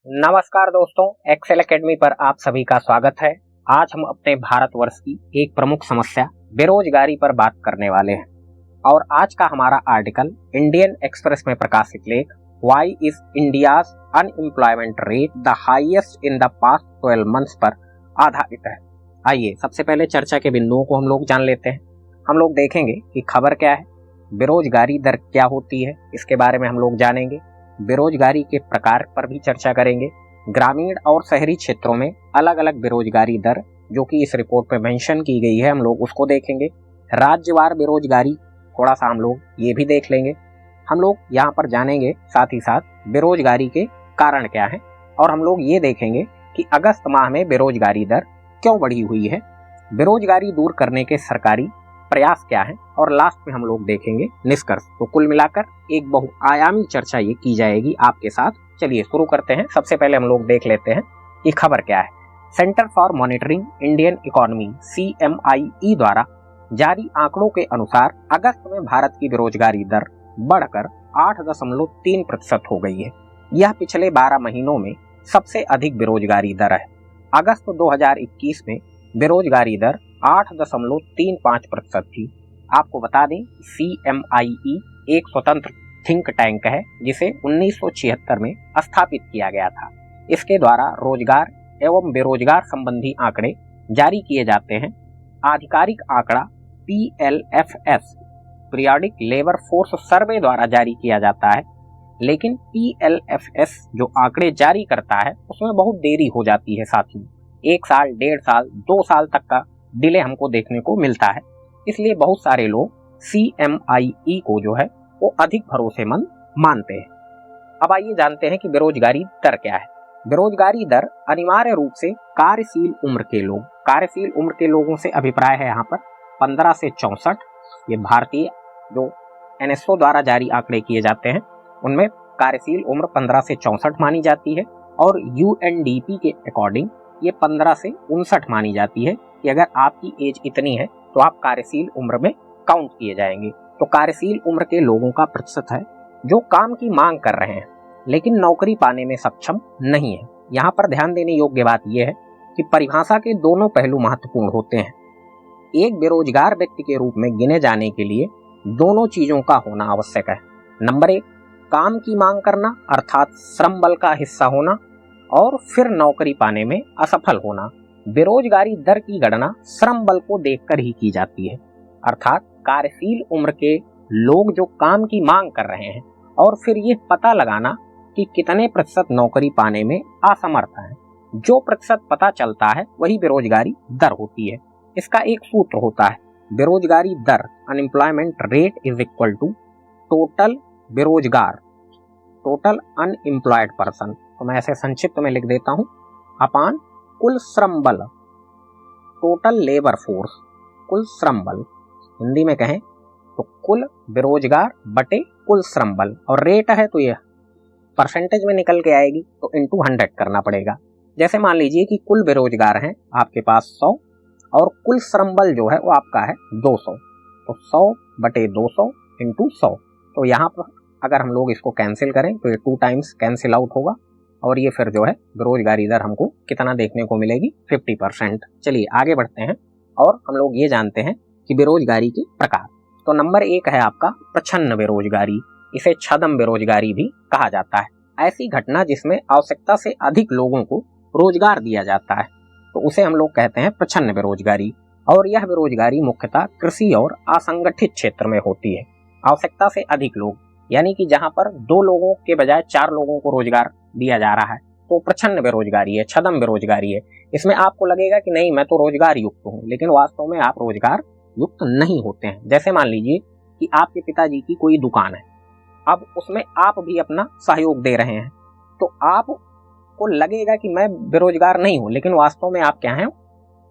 नमस्कार दोस्तों, Excel academy पर आप सभी का स्वागत है। आज हम अपने भारतवर्ष की एक प्रमुख समस्या बेरोजगारी पर बात करने वाले हैं और आज का हमारा आर्टिकल इंडियन एक्सप्रेस में प्रकाशित लेख why is India's unemployment rate the highest in the past 12 months पर आधारित है। आइए सबसे पहले चर्चा के बिंदुओं को हम लोग जान लेते हैं। हम लोग देखेंगे कि खबर क्या है, बेरोजगारी दर क्या होती है, इसके बारे में हम लोग जानेंगे। बेरोजगारी के प्रकार पर भी चर्चा करेंगे। ग्रामीण और शहरी क्षेत्रों में अलग अलग बेरोजगारी दर जो कि इस रिपोर्ट में मेंशन की गई है, हम लोग उसको देखेंगे। राज्यवार बेरोजगारी थोड़ा सा हम लोग ये भी देख लेंगे। हम लोग यहाँ पर जानेंगे साथ ही साथ बेरोजगारी के कारण क्या है और हम लोग ये देखेंगे कि अगस्त माह में बेरोजगारी दर क्यों बढ़ी हुई है, बेरोजगारी दूर करने के सरकारी प्रयास क्या है और लास्ट में हम लोग देखेंगे निष्कर्ष। तो कुल मिलाकर एक बहुआयामी चर्चा ये की जाएगी आपके साथ। चलिए शुरू करते हैं। सबसे पहले हम लोग देख लेते हैं कि खबर क्या है। Centre for monitoring Indian economy CMIE द्वारा जारी आंकड़ों के अनुसार अगस्त में भारत की बेरोजगारी दर बढ़कर 8.3% हो गई है। यह पिछले 12 महीनों में सबसे अधिक बेरोजगारी दर है। अगस्त 2021 में बेरोजगारी दर 8.35% थी। आपको बता दें CMIE एक स्वतंत्र थिंक टैंक है जिसे 1976 में स्थापित किया गया था। इसके द्वारा रोजगार एवं बेरोजगार संबंधी आंकड़े जारी किए जाते हैं। आधिकारिक आंकड़ा PLFS periodic labour force survey द्वारा जारी किया जाता है, लेकिन PLFS जो आंकड़े जारी करता है उसमें बहुत देरी हो जाती है साथियों। 1 साल, 1.5 साल, 2 साल तक का डिले हमको देखने को मिलता है। इसलिए बहुत सारे लोग CMIE को जो है वो अधिक भरोसेमंद मानते हैं। अब आइए जानते हैं कि बेरोजगारी दर क्या है। बेरोजगारी दर अनिवार्य रूप से कार्यशील उम्र के लोगों से अभिप्राय है यहाँ पर 15 से 64। ये भारतीय जो NSO द्वारा जारी आंकड़े किए जाते हैं उनमें कार्यशील उम्र 15 से 64 मानी जाती है और UNDP के अकॉर्डिंग ये 15 से 59 मानी जाती है कि अगर आपकी एज इतनी है तो आप कार्यशील उम्र में काउंट किए जाएंगे। तो कार्यशील उम्र के लोगों का प्रतिशत है जो काम की मांग कर रहे हैं लेकिन नौकरी पाने में सक्षम नहीं है। यहाँ पर ध्यान देने योग्य बात यह है कि परिभाषा के दोनों पहलू महत्वपूर्ण होते हैं। एक बेरोजगार व्यक्ति के रूप में गिने जाने के लिए दोनों चीजों का होना आवश्यक है। नंबर 1, काम की मांग करना अर्थात श्रम बल का हिस्सा होना और फिर नौकरी पाने में असफल होना। बेरोजगारी दर की गणना श्रम बल को देखकर ही की जाती है, अर्थात कार्यशील उम्र के लोग जो काम की मांग कर रहे हैं और फिर ये पता लगाना कि कितने प्रतिशत नौकरी पाने में असमर्थ हैं। जो प्रतिशत पता चलता है वही बेरोजगारी दर होती है। इसका एक सूत्र होता है, बेरोजगारी दर unemployment rate is equal to total बेरोजगार, टोटल अनएम्प्लॉयड पर्सन। तो मैं ऐसे संक्षिप्त में लिख देता हूं, अपान कुल श्रम बल, टोटल लेबर फोर्स, कुल श्रम बल। हिंदी में कहें तो कुल बेरोजगार बटे कुल श्रम बल, और रेट है तो यह परसेंटेज में निकल के आएगी तो इनटू 100 करना पड़ेगा। जैसे मान लीजिए कि कुल बेरोजगार हैं आपके पास 100 और कुल श्रम बल जो है वो आपका है 200, तो 100 बटे 200 इंटू 100। तो यहाँ पर अगर हम लोग इसको कैंसिल करें तो ये 2 टाइम्स कैंसिल आउट होगा और ये फिर जो है बेरोजगारी दर हमको कितना देखने को मिलेगी, 50%। चलिए आगे बढ़ते हैं और हम लोग ये जानते हैं कि बेरोजगारी के प्रकार। तो नंबर 1 है आपका प्रच्छन्न बेरोजगारी, इसे छद्म बेरोजगारी भी कहा जाता है। ऐसी घटना जिसमें आवश्यकता से अधिक लोगों को रोजगार दिया जाता है तो उसे हम लोग कहते हैं प्रच्छन्न बेरोजगारी। और यह बेरोजगारी मुख्यतः कृषि और असंगठित क्षेत्र में होती है। आवश्यकता से अधिक लोग यानी कि जहां पर 2 लोगों के बजाय 4 लोगों को रोजगार दिया जा रहा है तो प्रच्छन्न बेरोजगारी है, छद्म बेरोजगारी है। इसमें आपको लगेगा कि नहीं मैं तो रोजगार युक्त हूँ, लेकिन वास्तव में आप रोजगार युक्त नहीं होते हैं। जैसे मान लीजिए कि आपके पिताजी की कोई दुकान है, अब उसमें आप भी अपना सहयोग दे रहे हैं तो आपको लगेगा कि मैं बेरोजगार नहीं हूँ, लेकिन वास्तव में आप क्या हैं,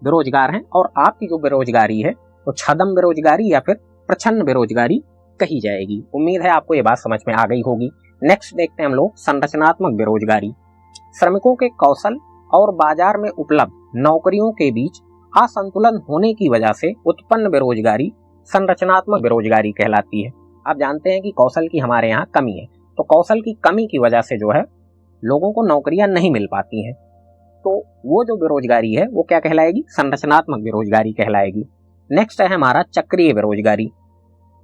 बेरोजगार हैं। और आपकी जो बेरोजगारी है वो छद्म बेरोजगारी या फिर प्रच्छन्न बेरोजगारी कही जाएगी। उम्मीद है आपको ये बात समझ में आ गई होगी। नेक्स्ट देखते हैं हम लोग संरचनात्मक बेरोजगारी। श्रमिकों के कौशल और बाजार में उपलब्ध नौकरियों के बीच असंतुलन होने की वजह से उत्पन्न बेरोजगारी संरचनात्मक बेरोजगारी कहलाती है। आप जानते हैं कि कौशल की हमारे यहाँ कमी है, तो कौशल की कमी की वजह से जो है लोगों को नौकरियां नहीं मिल पाती हैं, तो वो जो बेरोजगारी है वो क्या कहलाएगी? संरचनात्मक बेरोजगारी कहलाएगी। नेक्स्ट है हमारा चक्रीय बेरोजगारी।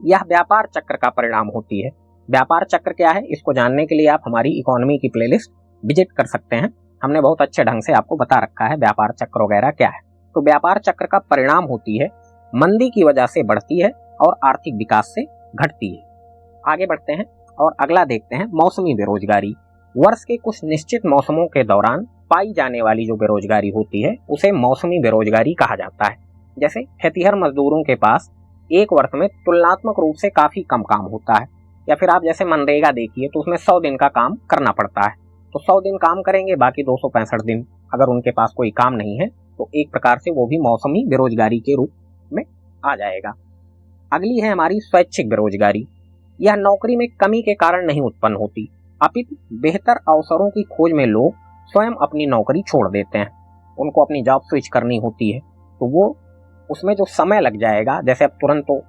यह व्यापार चक्र का परिणाम होती है। व्यापार चक्र क्या है, इसको जानने के लिए आप हमारी इकोनॉमी की प्लेलिस्ट विजिट कर सकते हैं। हमने बहुत अच्छे ढंग से आपको बता रखा है व्यापार चक्र वगैरह क्या है। तो व्यापार चक्र का परिणाम होती है मंदी की वजह से बढ़ती है और आर्थिक विकास से घटती है। आगे बढ़ते हैं और अगला देखते हैं मौसमी बेरोजगारी। वर्ष के कुछ निश्चित मौसमों के दौरान पाई जाने वाली जो बेरोजगारी होती है उसे मौसमी बेरोजगारी कहा जाता है। जैसे खेतिहर मजदूरों के पास एक वर्ष में तुलनात्मक रूप से काफी कम काम होता है, या फिर आप जैसे मनरेगा देखिए तो उसमें 100 दिन का काम करना पड़ता है, तो 100 दिन काम करेंगे, बाकी 265 दिन अगर उनके पास कोई काम नहीं है तो एक प्रकार से वो भी मौसमी बेरोजगारी के रूप में आ जाएगा। अगली है हमारी स्वैच्छिक बेरोजगारी। यह नौकरी में कमी के कारण नहीं उत्पन्न होती, अपितु बेहतर अवसरों की खोज में लोग स्वयं अपनी नौकरी छोड़ देते हैं। उनको अपनी जॉब स्विच करनी होती है, तो वो उसमें जो समय लग जाएगा, जैसे अब तुरंत तो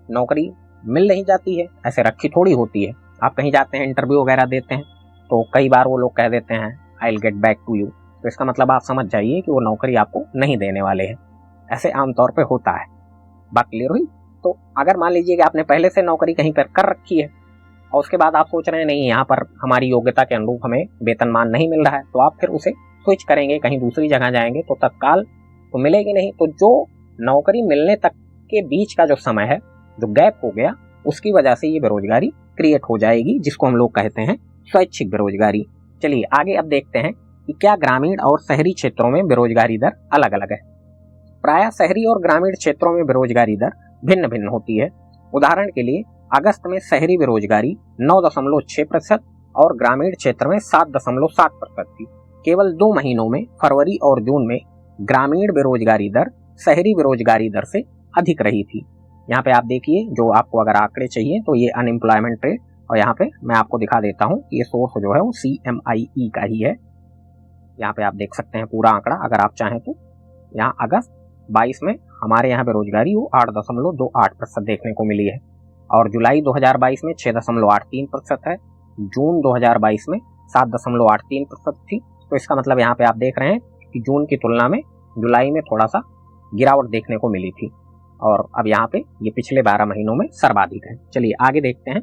नौकरी मिल नहीं जाती है, ऐसे रखी थोड़ी होती है। आप कहीं जाते हैं इंटरव्यू वगैरह देते हैं तो कई बार वो लोग कह देते हैं I will get back to you, तो इसका मतलब आप समझ जाइए कि वो नौकरी आपको नहीं देने वाले हैं। ऐसे आमतौर पे होता है। बात क्लियर हुई? तो अगर मान लीजिए कि आपने पहले से नौकरी कहीं पर कर रखी है और उसके बाद आप सोच रहे हैं नहीं यहाँ पर हमारी योग्यता के अनुरूप हमें वेतनमान नहीं मिल रहा है, तो आप फिर उसे स्विच करेंगे, कहीं दूसरी जगह जाएंगे तो तत्काल तो मिलेगी नहीं। तो जो नौकरी मिलने तक के बीच का जो समय है, जो गैप हो गया, उसकी वजह से ये बेरोजगारी क्रिएट हो जाएगी, जिसको हम लोग कहते हैं स्वैच्छिक बेरोजगारी। चलिए आगे अब देखते हैं कि क्या ग्रामीण और शहरी क्षेत्रों में बेरोजगारी दर अलग अलग है। प्रायः शहरी और ग्रामीण क्षेत्रों में बेरोजगारी दर भिन्न भिन्न होती है। उदाहरण के लिए अगस्त में शहरी बेरोजगारी 9.6% और ग्रामीण क्षेत्र में 7.7% थी। केवल 2 महीनों में फरवरी और जून में ग्रामीण बेरोजगारी दर शहरी बेरोजगारी दर से अधिक रही थी। यहाँ पे आप देखिए, जो आपको अगर आंकड़े चाहिए तो ये अनएम्प्लॉयमेंट रेट, और यहाँ पे मैं आपको दिखा देता हूँ, ये सोर्स जो है वो CMIE का ही है। यहाँ पे आप देख सकते हैं पूरा आंकड़ा अगर आप चाहें तो। यहाँ अगस्त 22 में हमारे यहाँ बेरोजगारी वो 8.28% देखने को मिली है, और जुलाई 2022 में 6.83% है, जून 2022 में 7.83% थी। तो इसका मतलब यहाँ पे आप देख रहे हैं कि जून की तुलना में जुलाई में थोड़ा सा गिरावट देखने को मिली थी, और अब यहाँ पे ये पिछले 12 महीनों में सर्वाधिक है। चलिए आगे देखते हैं।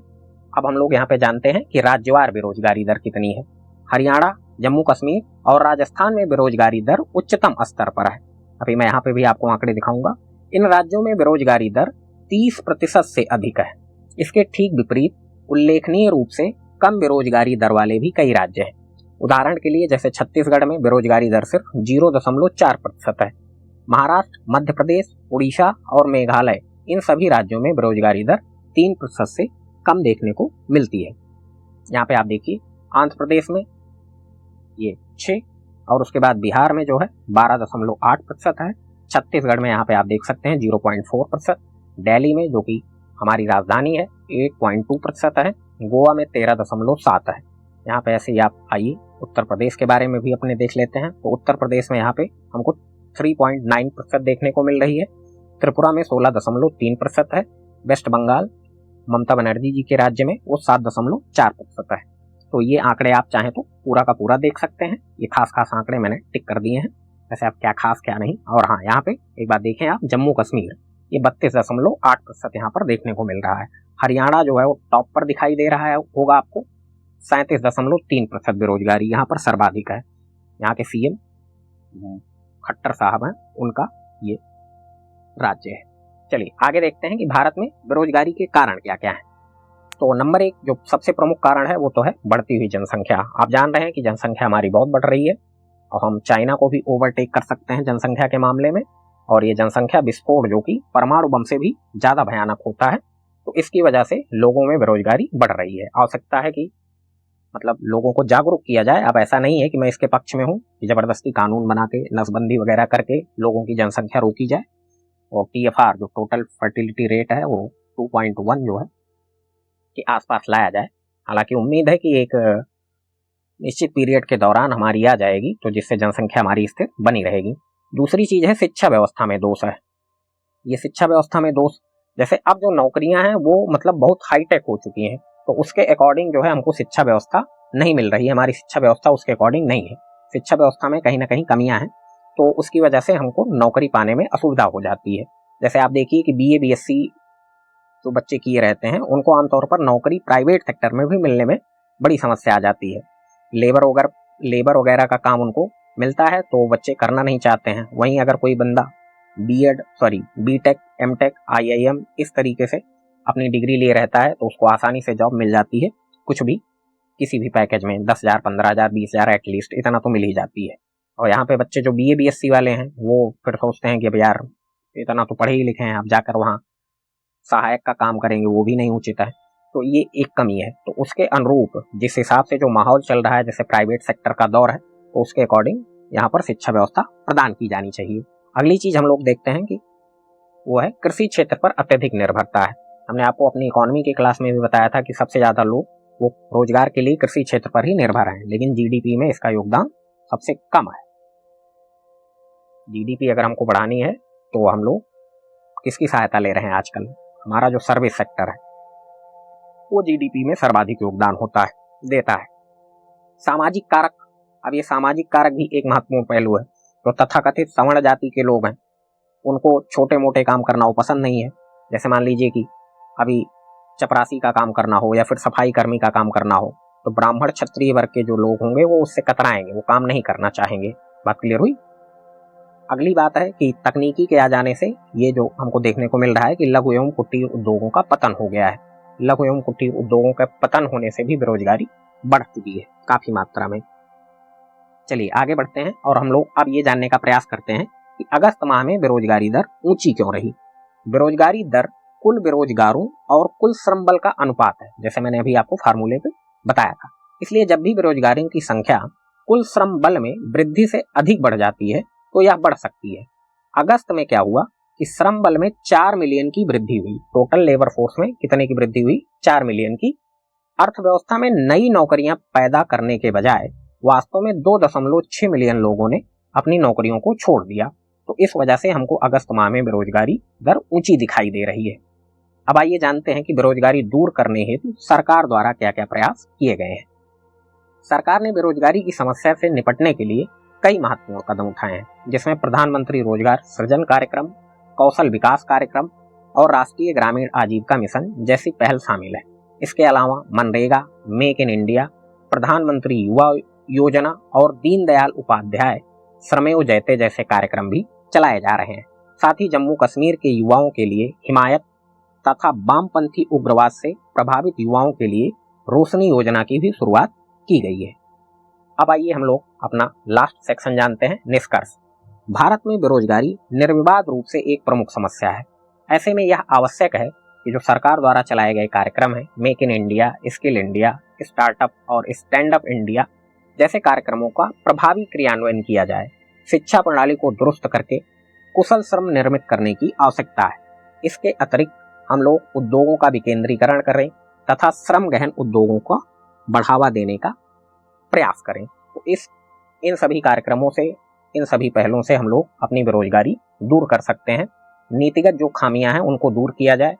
अब हम लोग यहाँ पे जानते हैं कि राज्यवार बेरोजगारी दर कितनी है। हरियाणा, जम्मू कश्मीर और राजस्थान में बेरोजगारी दर उच्चतम स्तर पर है। अभी मैं यहाँ पे भी आपको आंकड़े दिखाऊंगा। इन राज्यों में बेरोजगारी दर 30% से अधिक है। इसके ठीक विपरीत उल्लेखनीय रूप से कम बेरोजगारी दर वाले भी कई राज्य हैं। उदाहरण के लिए जैसे छत्तीसगढ़ में बेरोजगारी दर सिर्फ 0.4% है। महाराष्ट्र, मध्य प्रदेश, उड़ीसा और मेघालय, इन सभी राज्यों में बेरोजगारी दर 3% से कम देखने को मिलती है। यहाँ पे आप देखिए आंध्र प्रदेश में ये 6, और उसके बाद बिहार में जो है 12.8% है। छत्तीसगढ़ में यहाँ पे आप देख सकते हैं 0.4%। दिल्ली में, जो कि हमारी राजधानी है, 8.2% है। गोवा में 13.7 है। यहाँ पे ऐसे ही आप आइए उत्तर प्रदेश के बारे में भी अपने देख लेते हैं। तो उत्तर प्रदेश में यहाँ पे हमको 3.9% देखने को मिल रही है। त्रिपुरा में 16.3% है। वेस्ट बंगाल ममता बनर्जी जी के राज्य में वो 7.4% है। तो ये आंकड़े आप चाहें तो पूरा का पूरा देख सकते हैं। ये खास खास आंकड़े मैंने टिक कर दिए हैं, वैसे आप क्या खास क्या नहीं। और हाँ, यहाँ पे एक बात देखें आप, जम्मू कश्मीर ये 32.8% यहाँ पर देखने को मिल रहा है। हरियाणा जो है वो टॉप पर दिखाई दे रहा है, होगा आपको 37.3% बेरोजगारी यहाँ पर सर्वाधिक है। यहाँ के CM खट्टर साहब हैं, उनका ये राज्य है। चलिए आगे देखते हैं कि भारत में बेरोजगारी के कारण क्या क्या है। तो नंबर 1 जो सबसे प्रमुख कारण है वो तो है बढ़ती हुई जनसंख्या। आप जान रहे हैं कि जनसंख्या हमारी बहुत बढ़ रही है और हम चाइना को भी ओवरटेक कर सकते हैं जनसंख्या के मामले में। और ये जनसंख्या विस्फोट जो कि परमाणु बम से भी ज्यादा भयानक होता है, तो इसकी वजह से लोगों में बेरोजगारी बढ़ रही है। आवश्यकता है कि मतलब लोगों को जागरूक किया जाए। अब ऐसा नहीं है कि मैं इसके पक्ष में हूँ कि जबरदस्ती कानून बना के नसबंदी वगैरह करके लोगों की जनसंख्या रोकी जाए। और TFR जो टोटल फर्टिलिटी रेट है वो 2.1 जो है के आसपास लाया जाए। हालांकि उम्मीद है कि एक निश्चित पीरियड के दौरान हमारी आ जाएगी, तो जिससे जनसंख्या हमारी स्थिर बनी रहेगी। दूसरी चीज है शिक्षा व्यवस्था में दोष है। ये शिक्षा व्यवस्था में दोष, जैसे अब जो नौकरियां हैं वो मतलब बहुत हाईटेक हो चुकी हैं, तो उसके अकॉर्डिंग जो है हमको शिक्षा व्यवस्था नहीं मिल रही है, हमारी शिक्षा व्यवस्था उसके अकॉर्डिंग नहीं है, शिक्षा व्यवस्था में कहीं ना कहीं कमियां हैं, तो उसकी वजह से हमको नौकरी पाने में असुविधा हो जाती है। जैसे आप देखिए कि BA BSc जो बच्चे किए रहते हैं उनको आमतौर पर नौकरी प्राइवेट सेक्टर में भी मिलने में बड़ी समस्या आ जाती है। लेबर वगैरह का काम उनको मिलता है तो बच्चे करना नहीं चाहते हैं। वहीं अगर कोई बंदा BTech MTech IIM इस तरीके से अपनी डिग्री लिए रहता है तो उसको आसानी से जॉब मिल जाती है, कुछ भी किसी भी पैकेज में 10,000 15,000 20,000 एटलीस्ट इतना तो मिल ही जाती है। और यहाँ पे बच्चे जो BA BSc वाले हैं वो फिर सोचते हैं कि अब यार इतना तो पढ़े ही लिखे हैं, अब जाकर वहाँ सहायक का काम करेंगे, वो भी नहीं उचित है। तो ये एक कमी है। तो उसके अनुरूप जिस हिसाब से जो माहौल चल रहा है, जैसे प्राइवेट सेक्टर का दौर है, तो उसके अकॉर्डिंग यहाँ पर शिक्षा व्यवस्था प्रदान की जानी चाहिए। अगली चीज हम लोग देखते हैं कि वो है कृषि क्षेत्र पर अत्यधिक निर्भरता है। हमने आपको अपनी इकोनॉमी की क्लास में भी बताया था कि सबसे ज्यादा लोग वो रोजगार के लिए कृषि क्षेत्र पर ही निर्भर हैं, लेकिन GDP में इसका योगदान सबसे कम है। GDP अगर हमको बढ़ानी है तो हम लोग किसकी सहायता ले रहे हैं आजकल? हमारा जो सर्विस सेक्टर है वो GDP में सर्वाधिक योगदान देता है। सामाजिक कारक, अब ये सामाजिक कारक भी एक महत्वपूर्ण पहलू है। तो तथाकथित सवर्ण जाति के लोग हैं, उनको छोटे मोटे काम करना वो पसंद नहीं है। जैसे मान लीजिए कि अभी चपरासी का काम करना हो या फिर सफाई कर्मी का काम करना हो, तो ब्राह्मण क्षत्रिय वर्ग के जो लोग होंगे वो उससे कतराएंगे, वो काम नहीं करना चाहेंगे। बात क्लियर हुई? अगली बात है कि तकनीकी के आ जाने से ये जो हमको देखने को मिल रहा है कि लघु एवं कुटीर उद्योगों का पतन हो गया है। लघु एवं कुटीर उद्योगों का पतन होने से भी बेरोजगारी बढ़ चुकी है काफी मात्रा में। चलिए आगे बढ़ते हैं और हम लोग अब ये जानने का प्रयास करते हैं कि अगस्त माह में बेरोजगारी दर ऊंची क्यों रही। बेरोजगारी दर कुल बेरोजगारों और कुल श्रम बल का अनुपात है, जैसे मैंने अभी आपको फार्मूले पे बताया था। इसलिए जब भी बेरोजगारियों की संख्या कुल श्रम बल में वृद्धि से अधिक बढ़ जाती है तो यह बढ़ सकती है। अगस्त में क्या हुआ कि श्रम बल में 4 मिलियन की वृद्धि हुई। टोटल लेबर फोर्स में कितने की वृद्धि हुई? 4 मिलियन की। अर्थव्यवस्था में नई नौकरियां पैदा करने के बजाय वास्तव में 2.6 मिलियन लोगों ने अपनी नौकरियों को छोड़ दिया। तो इस वजह से हमको अगस्त माह में बेरोजगारी दर ऊंची दिखाई दे रही है। अब आइए जानते हैं कि बेरोजगारी दूर करने हेतु सरकार द्वारा क्या क्या प्रयास किए गए हैं। सरकार ने बेरोजगारी की समस्या से निपटने के लिए कई महत्वपूर्ण कदम उठाए हैं, जिसमें प्रधानमंत्री रोजगार सृजन कार्यक्रम, कौशल विकास कार्यक्रम और राष्ट्रीय ग्रामीण आजीविका मिशन जैसी पहल शामिल है। इसके अलावा मनरेगा, मेक इन इंडिया, प्रधानमंत्री युवा योजना और दीनदयाल उपाध्याय श्रमेव जयते जैसे कार्यक्रम भी चलाए जा रहे हैं। साथ ही जम्मू कश्मीर के युवाओं के लिए हिमायत तथा वामपंथी उग्रवाद से प्रभावित युवाओं के लिए रोशनी योजना की भी शुरुआत की गई है। अब आइए हम लोग अपना लास्ट सेक्शन जानते हैं, निष्कर्ष। भारत में बेरोजगारी निर्विवाद रूप से एक प्रमुख समस्या है। ऐसे में यह आवश्यक है कि जो सरकार द्वारा चलाए गए कार्यक्रम हैं, make in India, skill India, startup और स्टैंड अप इंडिया जैसे कार्यक्रमों का प्रभावी क्रियान्वयन किया जाए। शिक्षा प्रणाली को दुरुस्त करके कुशल श्रम निर्मित करने की आवश्यकता है। इसके अतिरिक्त हम लोग उद्योगों का विकेंद्रीकरण करें तथा श्रम गहन उद्योगों को बढ़ावा देने का प्रयास करें। तो इन सभी कार्यक्रमों से, इन सभी पहलों से हम लोग अपनी बेरोजगारी दूर कर सकते हैं। नीतिगत जो खामियां हैं उनको दूर किया जाए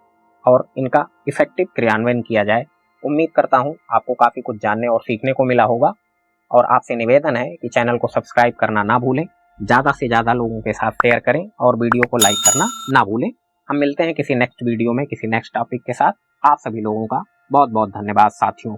और इनका इफेक्टिव क्रियान्वयन किया जाए। उम्मीद करता हूं आपको काफी कुछ जानने और सीखने को मिला होगा और आपसे निवेदन है कि चैनल को सब्सक्राइब करना ना भूलें, ज़्यादा से ज़्यादा लोगों के साथ शेयर करें और वीडियो को लाइक करना ना भूलें। हम मिलते हैं किसी नेक्स्ट वीडियो में किसी नेक्स्ट टॉपिक के साथ। आप सभी लोगों का बहुत बहुत धन्यवाद साथियों।